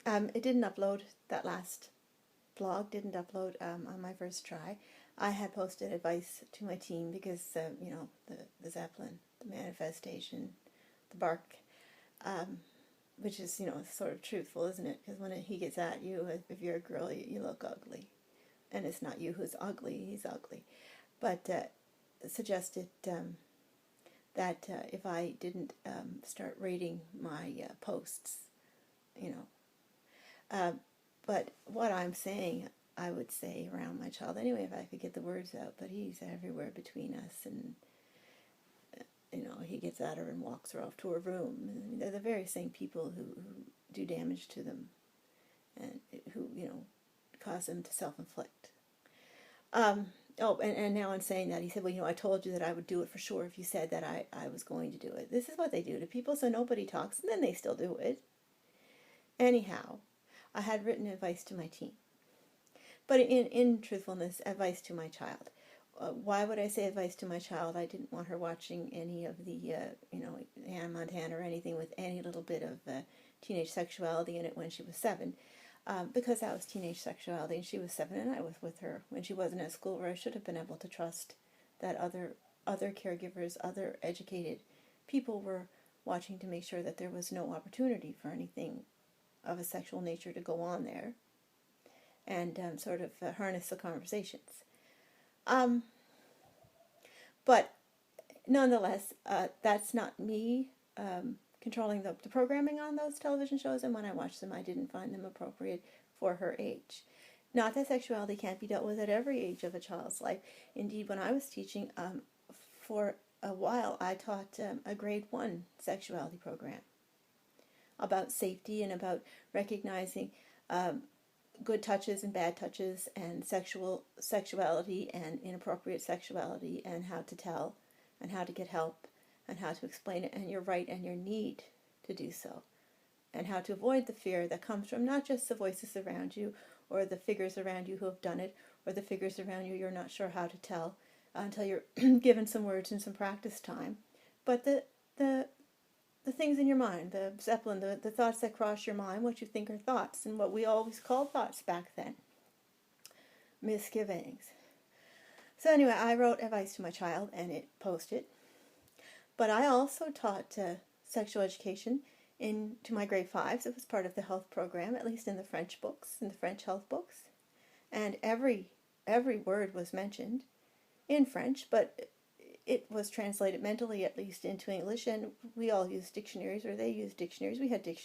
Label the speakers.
Speaker 1: It didn't upload, that last blog didn't upload on my first try. I had posted advice to my team because, you know, the Zeppelin, the manifestation, the bark, which is, you know, sort of truthful, isn't it? Because when he gets at you, if you're a girl, you look ugly. And it's not you who's ugly, he's ugly. But suggested that if I didn't start rating my posts, you know. But what I'm saying, I would say around my child anyway, if I could get the words out, but he's everywhere between us, and, you know, he gets at her and walks her off to her room. I mean, they're the very same people who do damage to them, and who, you know, cause them to self-inflict. Oh, and now I'm saying that, he said, well, you know, I told you that I would do it for sure if you said that I was going to do it. This is what they do to people, so nobody talks, and then they still do it. Anyhow, I had written advice to my team. But in truthfulness, advice to my child. Why would I say advice to my child? I didn't want her watching any of the, you know, Hannah Montana or anything with any little bit of teenage sexuality in it when she was 7. Because that was teenage sexuality, and she was 7, and I was with her when she wasn't at school, where I should have been able to trust that other caregivers, other educated people were watching to make sure that there was no opportunity for anything of a sexual nature to go on there, and sort of harness the conversations. But nonetheless, that's not me controlling the programming on those television shows, and when I watched them, I didn't find them appropriate for her age. Not that sexuality can't be dealt with at every age of a child's life. Indeed, when I was teaching, for a while, I taught a grade 1 sexuality program about safety and about recognizing good touches and bad touches, and sexuality and inappropriate sexuality, and how to tell, and how to get help, and how to explain it, and your right and your need to do so, and how to avoid the fear that comes from not just the voices around you, or the figures around you who have done it, or the figures around you you're not sure how to tell until you're given some words and some practice time, but the things in your mind, the Zeppelin, the thoughts that cross your mind, what you think are thoughts, and what we always called thoughts back then, misgivings. So anyway, I wrote advice to my child, and it posted. But I also taught sexual education to my grade 5s. It was part of the health program, at least in the French books, in the French health books. And every word was mentioned in French, but it was translated mentally, at least, into English, and we all used dictionaries, or they used dictionaries. We had dictionaries.